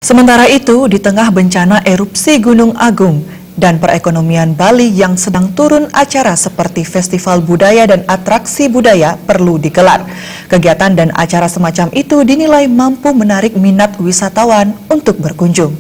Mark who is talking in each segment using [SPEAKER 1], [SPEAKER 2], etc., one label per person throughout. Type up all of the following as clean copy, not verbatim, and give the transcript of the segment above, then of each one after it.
[SPEAKER 1] Sementara itu, di tengah bencana erupsi Gunung Agung dan perekonomian Bali yang sedang turun, acara seperti festival budaya dan atraksi budaya perlu digelar. Kegiatan dan acara semacam itu dinilai mampu menarik minat wisatawan untuk berkunjung.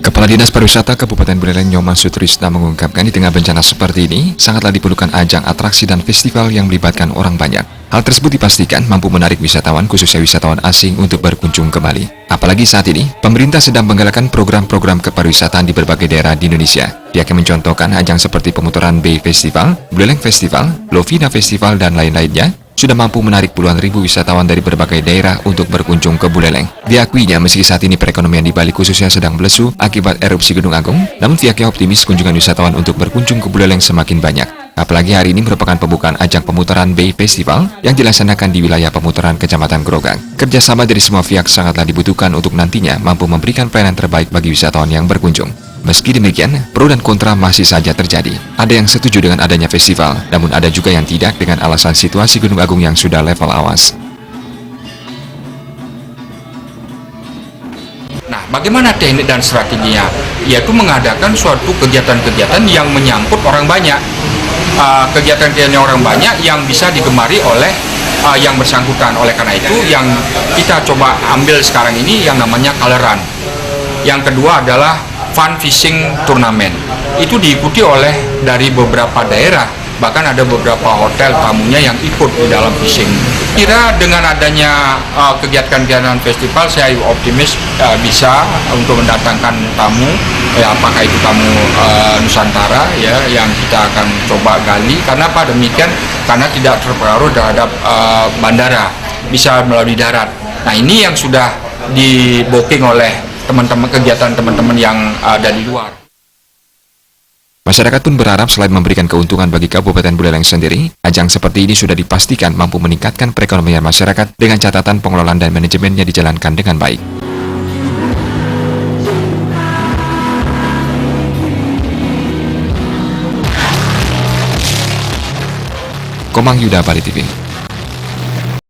[SPEAKER 2] Kepala Dinas Pariwisata Kabupaten Buleleng Nyoman Sutrisna mengungkapkan di tengah bencana seperti ini, sangatlah diperlukan ajang atraksi dan festival yang melibatkan orang banyak. Hal tersebut dipastikan mampu menarik wisatawan, khususnya wisatawan asing untuk berkunjung ke Bali. Apalagi saat ini, pemerintah sedang menggalakkan program-program kepariwisataan di berbagai daerah di Indonesia. Pihaknya mencontohkan ajang seperti pemutaran Bay Festival, Buleleng Festival, Lovina Festival, dan lain-lainnya, sudah mampu menarik puluhan ribu wisatawan dari berbagai daerah untuk berkunjung ke Buleleng. Diakuinya, meski saat ini perekonomian di Bali khususnya sedang melesu akibat erupsi Gunung Agung, namun pihaknya optimis kunjungan wisatawan untuk berkunjung ke Buleleng semakin banyak. Apalagi hari ini merupakan pembukaan ajang pemutaran Bay Festival yang dilaksanakan di wilayah pemutaran Kecamatan Grogang. Kerjasama dari semua pihak sangatlah dibutuhkan untuk nantinya mampu memberikan pelayanan terbaik bagi wisatawan yang berkunjung. Meski demikian, pro dan kontra masih saja terjadi. Ada yang setuju dengan adanya festival, namun ada juga yang tidak dengan alasan situasi Gunung Agung yang sudah level awas.
[SPEAKER 3] Nah, bagaimana teknik dan strateginya? Yaitu mengadakan suatu kegiatan-kegiatan yang menyangkut orang banyak. Kegiatan-kegiatan orang banyak yang bisa digemari oleh yang bersangkutan. Oleh karena itu, yang kita coba ambil sekarang ini yang namanya Coloran. Yang kedua adalah fun fishing turnamen. Itu diikuti oleh dari beberapa daerah, bahkan ada beberapa hotel tamunya yang ikut di dalam fishing. Kira dengan adanya kegiatan-kegiatan festival, saya optimis bisa untuk mendatangkan tamu, apakah itu tamu Nusantara ya, yang kita akan coba gali. Karena apa demikian? Karena tidak terpengaruh terhadap bandara, bisa melalui darat. Nah, ini yang sudah di booking oleh teman-teman, kegiatan teman-teman yang ada di luar.
[SPEAKER 2] Masyarakat pun berharap selain memberikan keuntungan bagi Kabupaten Buleleng sendiri, ajang seperti ini sudah dipastikan mampu meningkatkan perekonomian masyarakat dengan catatan pengelolaan dan manajemennya dijalankan dengan baik. Komang Yuda, Bali TV.